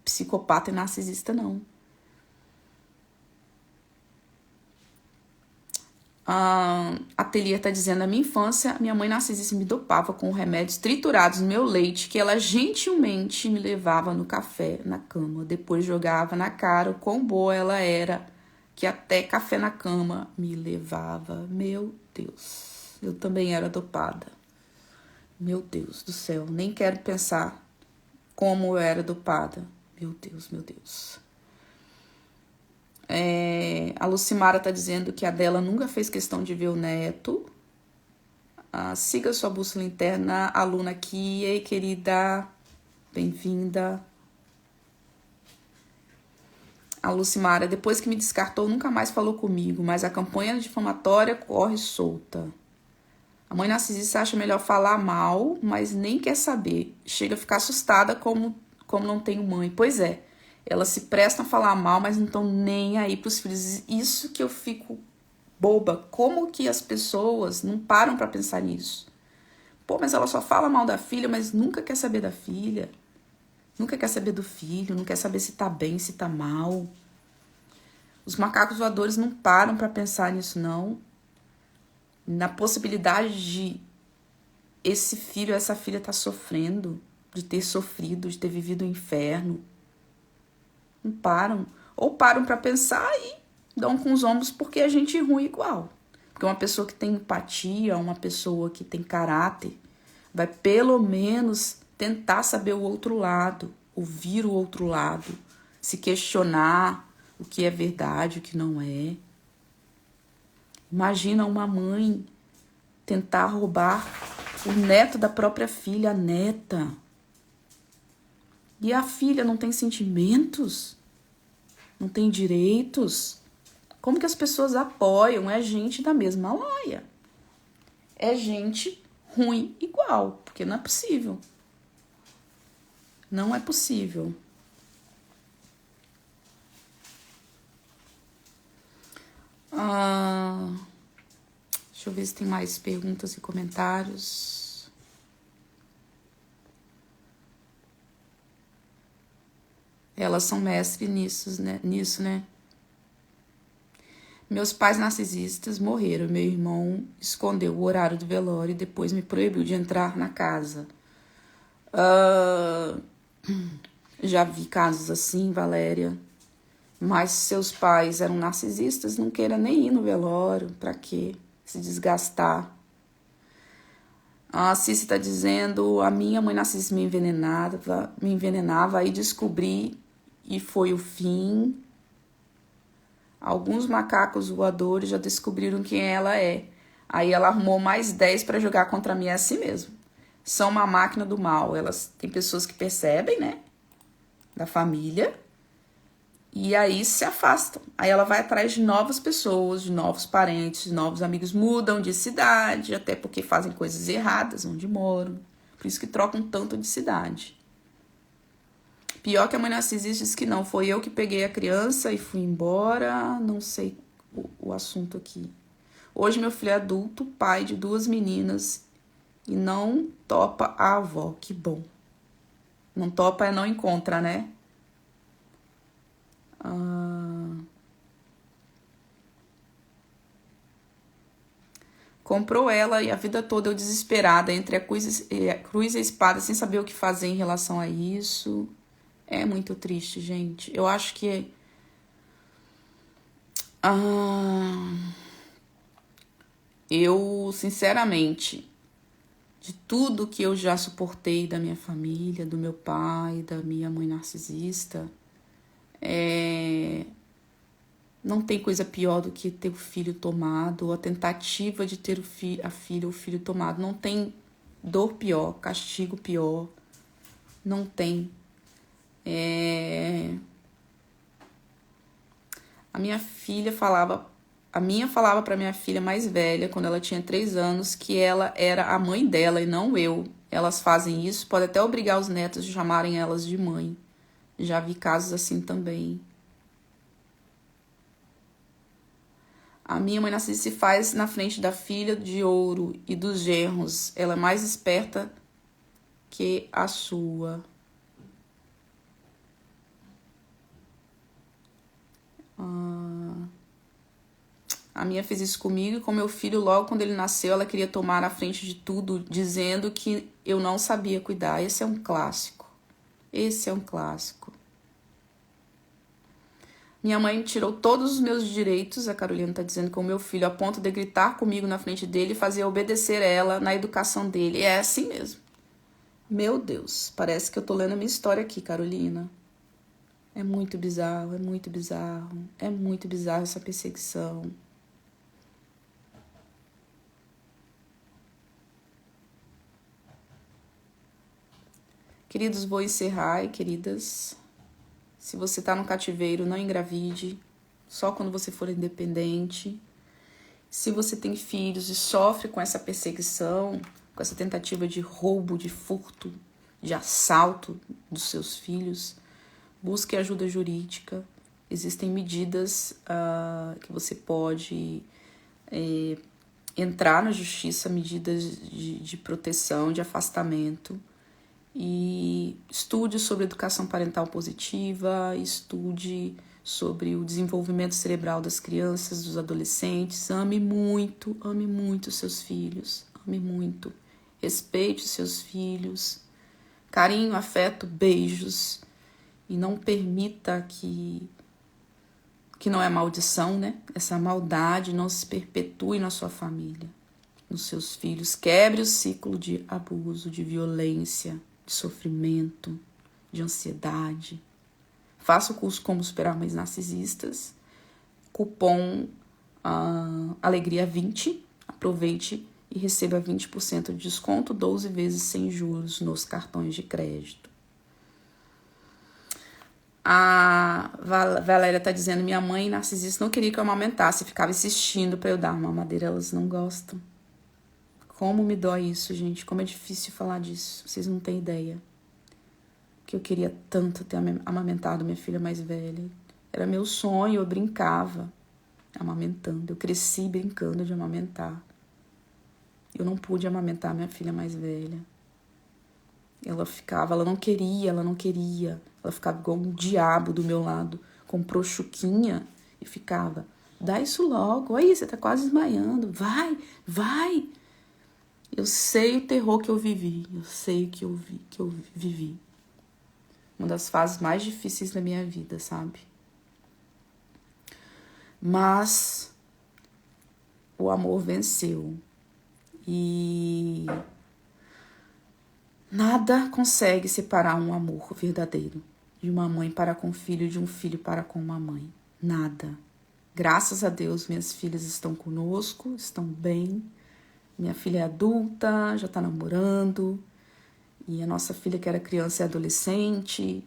psicopata e narcisista, não. A Atelier está dizendo, na minha infância, minha mãe narcisista me dopava com remédios triturados no meu leite, que ela gentilmente me levava no café, na cama. Depois jogava na cara o quão boa ela era, que até café na cama me levava. Meu Deus, eu também era dopada. Meu Deus do céu, nem quero pensar como eu era dopada. Meu Deus, meu Deus. A Lucimara tá dizendo que a dela nunca fez questão de ver o neto. Siga sua bússola interna, aluna aqui. Ei, querida, bem-vinda. A Lucimara, depois que me descartou, nunca mais falou comigo, mas a campanha difamatória corre solta. A mãe narcisista acha melhor falar mal, mas nem quer saber. Chega a ficar assustada como não tenho mãe. Pois é. Elas se prestam a falar mal, mas não estão nem aí pros filhos. Isso que eu fico boba. Como que as pessoas não param pra pensar nisso? Pô, mas ela só fala mal da filha, mas nunca quer saber da filha. Nunca quer saber do filho, não quer saber se tá bem, se tá mal. Os macacos voadores não param pra pensar nisso, não. Na possibilidade de esse filho, essa filha tá sofrendo, de ter sofrido, de ter vivido o inferno. Não param. Ou param pra pensar e dão com os ombros porque é gente ruim igual. Porque uma pessoa que tem empatia, uma pessoa que tem caráter, vai pelo menos tentar saber o outro lado, ouvir o outro lado, se questionar o que é verdade, o que não é. Imagina uma mãe tentar roubar o neto da própria filha, a neta. E a filha não tem sentimentos? Não tem direitos? Como que as pessoas apoiam? É gente da mesma laia. É gente ruim igual, porque não é possível. Não é possível. Deixa eu ver se tem mais perguntas e comentários. Elas são mestres nisso, né? Meus pais narcisistas morreram. Meu irmão escondeu o horário do velório e depois me proibiu de entrar na casa. Já vi casos assim, Valéria. Mas seus pais eram narcisistas, não queira nem ir no velório. Pra quê? Se desgastar. A Cici tá dizendo, a minha mãe narcisista me envenenava, aí descobri e foi o fim. Alguns macacos voadores já descobriram quem ela é. Aí ela arrumou mais 10 pra jogar contra mim, é assim mesmo. São uma máquina do mal. Elas tem pessoas que percebem, né? Da família. E aí se afastam. Aí ela vai atrás de novas pessoas, de novos parentes, de novos amigos. Mudam de cidade, até porque fazem coisas erradas onde moram. Por isso que trocam tanto de cidade. Pior que a mãe narcisista diz que não. Foi eu que peguei a criança e fui embora. Não sei o assunto aqui. Hoje meu filho é adulto, pai de 2 meninas. E não topa a avó. Que bom. Não topa é não encontra, né? Comprou ela e a vida toda eu desesperada entre a cruz e a espada, sem saber o que fazer em relação a isso. É muito triste, gente. Eu acho que eu, sinceramente, de tudo que eu já suportei da minha família, do meu pai, da minha mãe narcisista, não tem coisa pior do que ter o filho tomado, ou a tentativa de ter a filha ou o filho tomado. Não tem dor pior, castigo pior. Não tem. A minha falava para minha filha mais velha, quando ela tinha 3 anos, que ela era a mãe dela e não eu. Elas fazem isso, pode até obrigar os netos a chamarem elas de mãe. Já vi casos assim também. A minha mãe narcisista se faz na frente da filha de ouro e dos genros. Ela é mais esperta que a sua. A minha fez isso comigo e com meu filho logo quando ele nasceu. Ela queria tomar a frente de tudo, dizendo que eu não sabia cuidar. Esse é um clássico. Esse é um clássico. Minha mãe tirou todos os meus direitos, a Carolina está dizendo, com o meu filho, a ponto de gritar comigo na frente dele e fazer obedecer ela na educação dele. É assim mesmo. Meu Deus, parece que eu tô lendo a minha história aqui, Carolina. É muito bizarro, é muito bizarro. É muito bizarro essa perseguição. Queridos, vou encerrar e queridas, se você tá no cativeiro, não engravide, só quando você for independente. Se você tem filhos e sofre com essa perseguição, com essa tentativa de roubo, de furto, de assalto dos seus filhos, busque ajuda jurídica. Existem medidas que você pode entrar na justiça, medidas de proteção, de afastamento. E estude sobre educação parental positiva, estude sobre o desenvolvimento cerebral das crianças, dos adolescentes. Ame muito seus filhos, ame muito. Respeite os seus filhos, carinho, afeto, beijos. E não permita que não é maldição, né? Essa maldade não se perpetue na sua família, nos seus filhos. Quebre o ciclo de abuso, de violência, de sofrimento, de ansiedade. Faça o curso Como Superar Mães Narcisistas. Cupom Alegria 20. Aproveite e receba 20% de desconto, 12 vezes sem juros nos cartões de crédito. A Valéria tá dizendo, minha mãe narcisista não queria que eu amamentasse, ficava insistindo para eu dar uma mamadeira, elas não gostam. Como me dói isso, gente, como é difícil falar disso, vocês não têm ideia. Que eu queria tanto ter amamentado minha filha mais velha. Era meu sonho, eu brincava amamentando, eu cresci brincando de amamentar. Eu não pude amamentar minha filha mais velha. Ela não queria. Ela ficava igual um diabo do meu lado. Comprou chuquinha e ficava, dá isso logo, aí você tá quase desmaiando, vai. Eu sei o terror que eu vivi, eu sei que eu vivi. Uma das fases mais difíceis da minha vida, sabe? Mas o amor venceu. E nada consegue separar um amor verdadeiro de uma mãe para com o filho, de um filho para com uma mãe. Nada. Graças a Deus, minhas filhas estão conosco, estão bem. Minha filha é adulta, já tá namorando. E a nossa filha, que era criança e adolescente.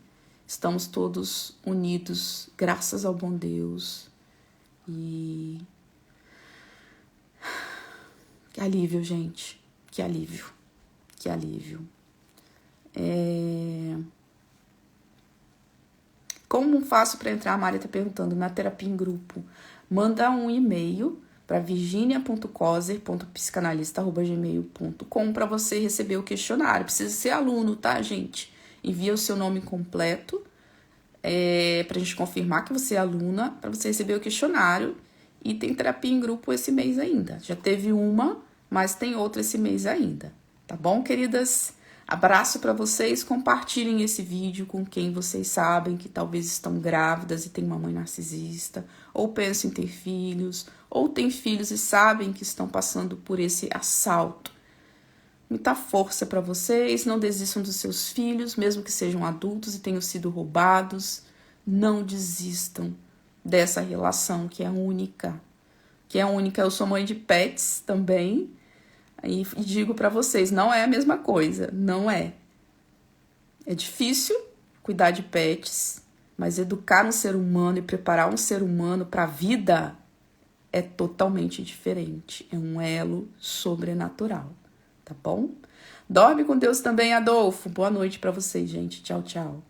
Estamos todos unidos, graças ao bom Deus. E que alívio, gente. Que alívio. Que alívio. Como faço para entrar? A Maria tá perguntando. Na terapia em grupo. Manda um e-mail para virginia.coser.psicanalista@gmail.com para você receber o questionário. Precisa ser aluno, tá, gente? Envia o seu nome completo pra gente confirmar que você é aluna, para você receber o questionário. E tem terapia em grupo esse mês ainda. Já teve uma, mas tem outra esse mês ainda. Tá bom, queridas? Abraço para vocês. Compartilhem esse vídeo com quem vocês sabem que talvez estão grávidas e tem uma mãe narcisista, ou pensam em ter filhos, ou têm filhos e sabem que estão passando por esse assalto. Muita força para vocês. Não desistam dos seus filhos, mesmo que sejam adultos e tenham sido roubados. Não desistam dessa relação que é única. Eu sou mãe de pets também. E digo para vocês, não é a mesma coisa, não é. É difícil cuidar de pets, Mas educar um ser humano e preparar um ser humano para a vida é totalmente diferente. É um elo sobrenatural, tá bom? Dorme com Deus também, Adolfo. Boa noite para vocês, gente. Tchau, tchau.